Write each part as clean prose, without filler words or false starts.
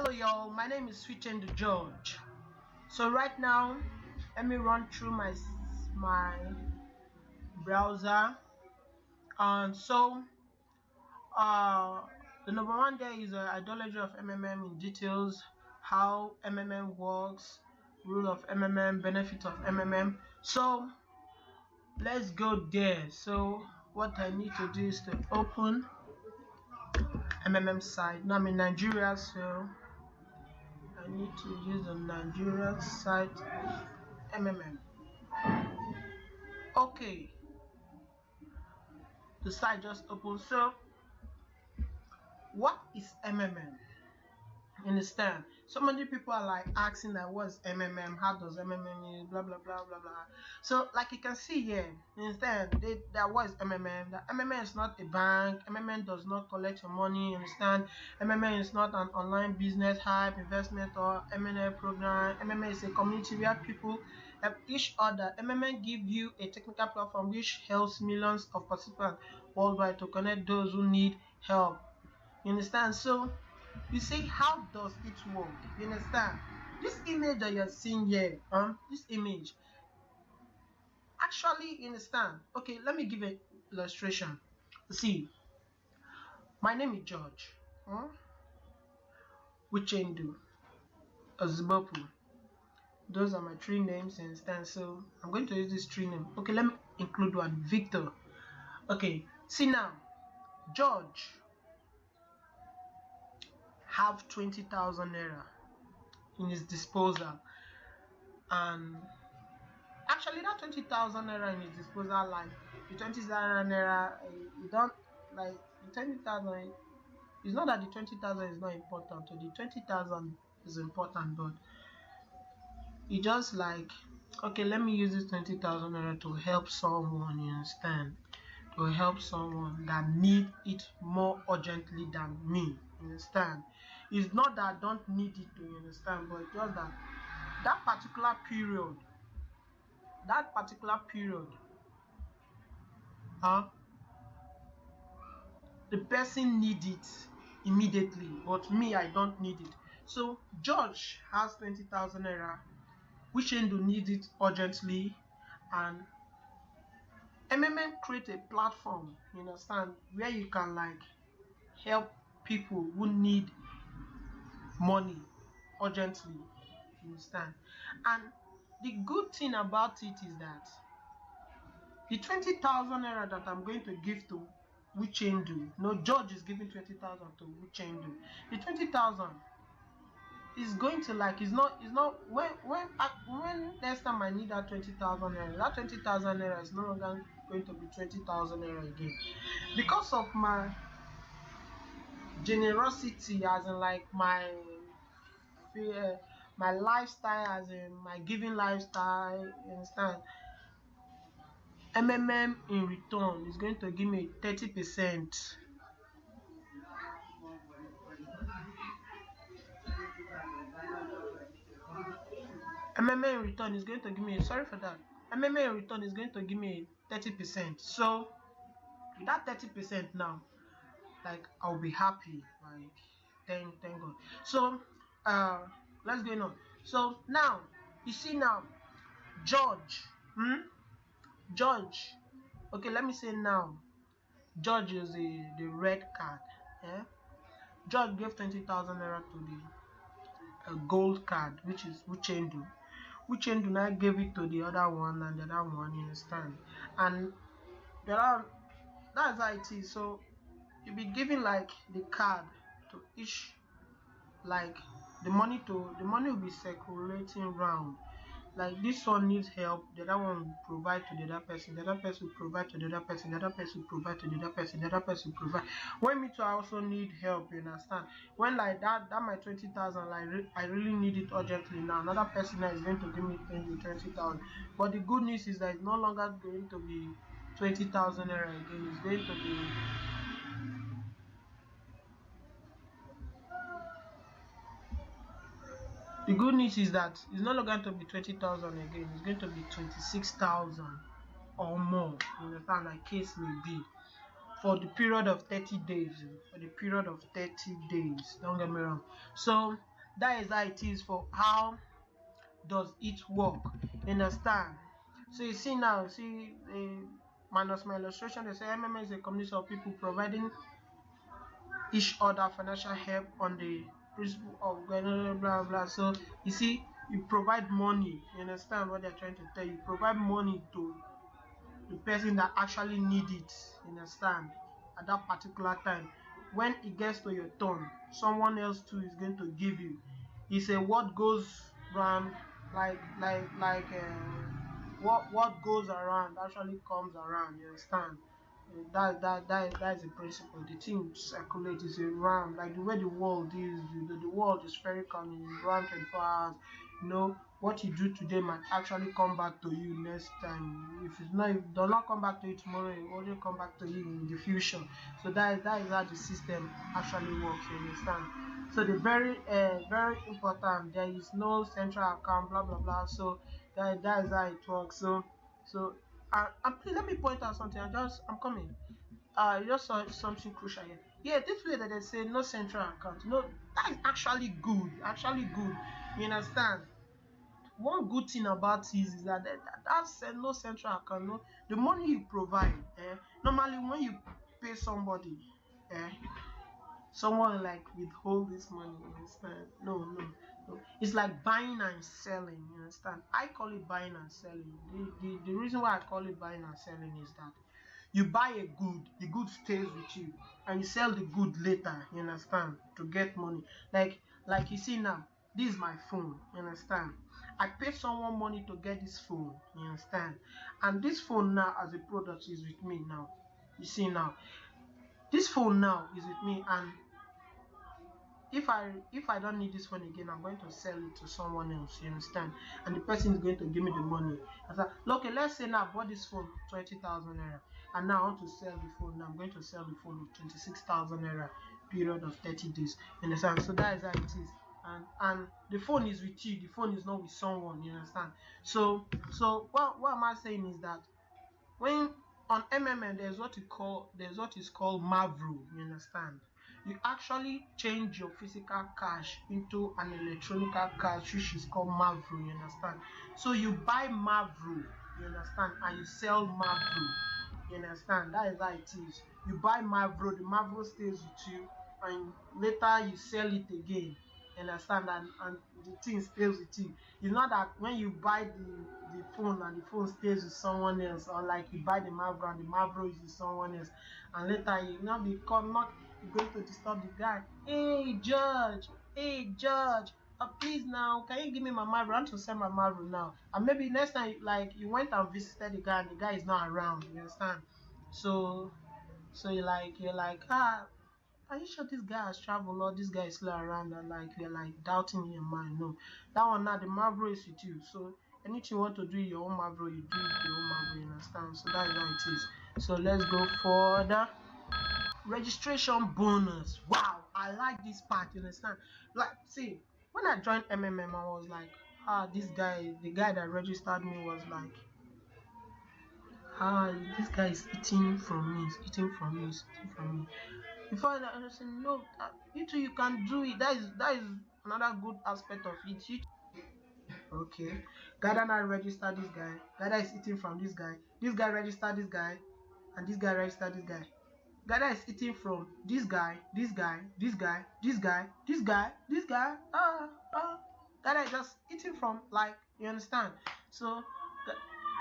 Hello y'all, my name is Wichendu George. So right now, let me run through my browser. And the number one there is ideology of MMM in details, how MMM works, rule of MMM, benefit of MMM. So let's go there. So what I need to do is to open MMM site. Now I'm in Nigeria, so I need to use the Nigeria site MMM. Okay, the site just opened. So what is MMM? Understand? So many people are like asking that what's MMM, how does MMM use, blah blah blah blah blah. So like you can see here, understand that what is MMM? That MMM is not a bank. MMM does not collect your money. Understand? MMM is not an online business hype investment or M&A program. MMM is a community where people help each other. MMM give you a technical platform which helps millions of participants worldwide to connect those who need help. You understand? So you see, how does it work? You understand? This image that you're seeing here, this image, actually, you understand? Okay, let me give an illustration. See, my name is George, Wichendu, Azubopu. Those are my three names, you understand? So I'm going to use this three name. Okay, let me include one, Victor. Okay, see now, George have 20,000 naira in his disposal, and actually that 20,000 naira in his disposal, like the 20,000 naira, you don't like the 20,000. It's not that the 20,000 is not important, or the 20,000 is important, but you just like, okay, let me use this 20,000 naira to help someone. You understand? To help someone that need it more urgently than me. You understand? It's not that I don't need it, to understand, but just that particular period, the person need it immediately, but me, I don't need it. So George has 20,000 naira, Wichendu needs it urgently, and MMM create a platform, you understand, where you can like help people who need money urgently. You understand? And the good thing about it is that the 20,000 naira that I'm going to give to Wichendu, no, George is giving 20,000 to Wichendu. The 20,000 is going to like, it's not when next time I need that 20,000 naira, that 20,000 naira is no longer going to be 20,000 naira again, because of my generosity, as in like my lifestyle, as in my giving lifestyle. You understand? MMM in return is going to give me 30%. MMM in return is going to give me, sorry for that. MMM in return is going to give me 30%. So that 30% now, like I'll be happy. Like thank God. So let's go on. So now you see now, George. George. Okay, let me say now. George is the red card. Yeah. George gave 20,000 naira to the gold card, which is Wichendu. Wichendu now gave it to the other one, and the other one, you understand? And that's how it is. So you'll be giving like the card to each, like the money will be circulating round. Like this one needs help, the other one will provide to the other person, the other person will provide to the other person, the other person will provide to the other person, the other person will provide. When me too, I also need help, you understand? When like that my 20,000, like I really need it urgently now, another person now is going to give me 20,000. But the good news is that it's no longer going to be 20,000 naira again. It's going to be, the good news is that it's no longer going to be 20,000 again. It's going to be 26,000 or more. You understand? Like case may be, for the period of 30 days. For the period of 30 days. Don't get me wrong. So that is how it is for how does it work. You understand? So you see now, see minus my illustration, they say MMA is a community of people providing each other financial help on the principle of blah blah blah. So you see, you provide money. You understand what they're trying to tell you? Provide money to the person that actually need it. You understand? At that particular time, when it gets to your turn, someone else too is going to give you. It's a what goes round, what goes around actually comes around. You understand? That is the principle. The thing circulates is around, like the way the world is. The world is spherical, it's around 24 hours. You know what you do today might actually come back to you next time. If it's not, if it does not come back to you tomorrow, it will only come back to you in the future. So that is how the system actually works. You understand? So the very important. There is no central account. Blah blah blah. So that is how it works. And please let me point out something. I'm coming. You just saw something crucial here. Yeah, this way that they say no central account. No, that is actually good. Actually good. You understand? One good thing about this is that that's no central account. No, the money you provide. Normally when you pay somebody, eh, someone like withhold this money. You understand? No. It's like buying and selling. You understand? I call it buying and selling. The reason why I call it buying and selling is that you buy a good, the good stays with you, and you sell the good later. You understand? To get money. Like you see now, this is my phone. You understand? I pay someone money to get this phone. You understand? And this phone now, as a product, is with me now. You see now, this phone now is with me, and if I don't need this phone again, I'm going to sell it to someone else. You understand? And the person is going to give me the money. I said, okay, let's say now I bought this phone 20,000 naira, and now I want to sell the phone. Now I'm going to sell the phone with 26,000 naira, period of 30 days. You understand? So that is how it is. And the phone is with you. The phone is not with someone. You understand? So what am I saying is that when on MMM there's what is called Mavro. You understand? You actually change your physical cash into an electronic cash, which is called Mavro. You understand? So you buy Mavro, you understand, and you sell Mavro. You understand? That is how it is. You buy Mavro, the Mavro stays with you, and later you sell it again. You understand? And the thing stays with you. It's not that when you buy the phone and the phone stays with someone else, or like you buy the Mavro and the Mavro is with someone else, and later you not become not you're going to disturb the guy. Hey Judge, please now, can you give me my Mavro? I want to sell my Mavro now. And maybe next time, like you went and visited the guy and the guy is not around. You understand? So you're like, are you sure this guy has traveled or this guy is still around, and like you're like doubting in your mind? No, that one now the Mavro is with you. So anything you want to do in your own Mavro, you do with your own Mavro. You understand? So that's how it is. So let's go further. Registration bonus. Wow, I like this part. You understand? Like, see, when I joined MMM, I was like, this guy, the guy that registered me was like, this guy is eating from me, he's eating from me, he's eating from me. Before that, I said, no, you too, you can do it. That is another good aspect of it. Okay, Gada now register this guy. Gada is eating from this guy. This guy registered this guy, and this guy registered this guy. Gada is eating from this guy, this guy, this guy, this guy, this guy, this guy. Gada is just eating from, like, you understand? So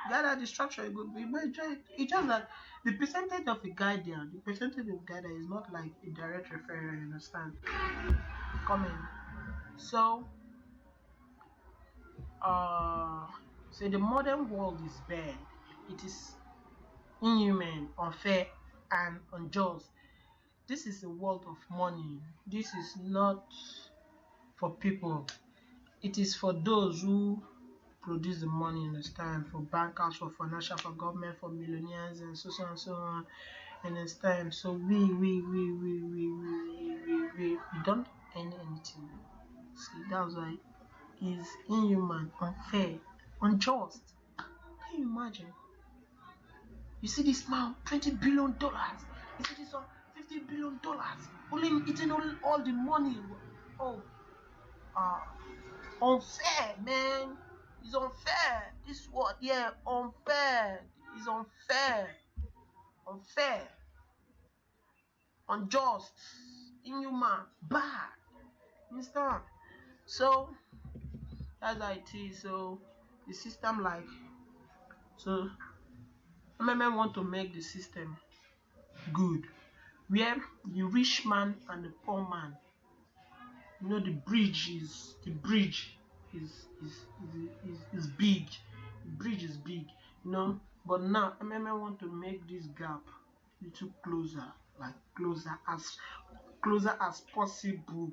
Gada, the structure is good, but it's just that the percentage of a guy there, the percentage of Gada is not like a direct referral. You understand? Coming. So so the modern world is bad. It is inhuman, unfair, and unjust. This is a world of money. This is not for people. It is for those who produce the money. Understand? For bankers, for financial, for government, for millionaires, and so on. Understand? So we don't earn anything. See, that's why it's inhuman, unfair, unjust. Can you imagine? You see this man, $20 billion. You see this one, $50 billion. Only eating all the money. Oh, uh unfair, man. It's unfair. This word, yeah, unfair. It's unfair, unfair, unjust, inhuman, bad. Understand? So that's how it is. So the system, like, so MMM want to make the system good, where the rich man and the poor man, the bridge is big. The bridge is big, but now MMM want to make this gap little closer, like closer as possible.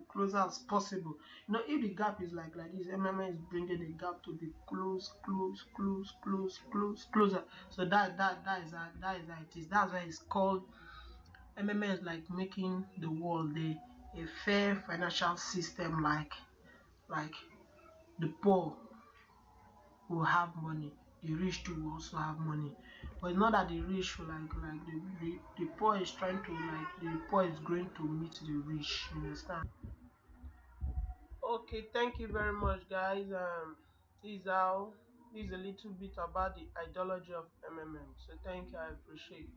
If the gap is like this, MMA is bringing the gap to be closer. So that is how it is. That's why it's called MMA is like making the world a fair financial system, like the poor will have money, the rich too will also have money. But it's not that the rich will like the poor is trying to, like, the poor is going to meet the rich. You understand? Okay, thank you very much, guys. This is a little bit about the ideology of MMM. So thank you, I appreciate.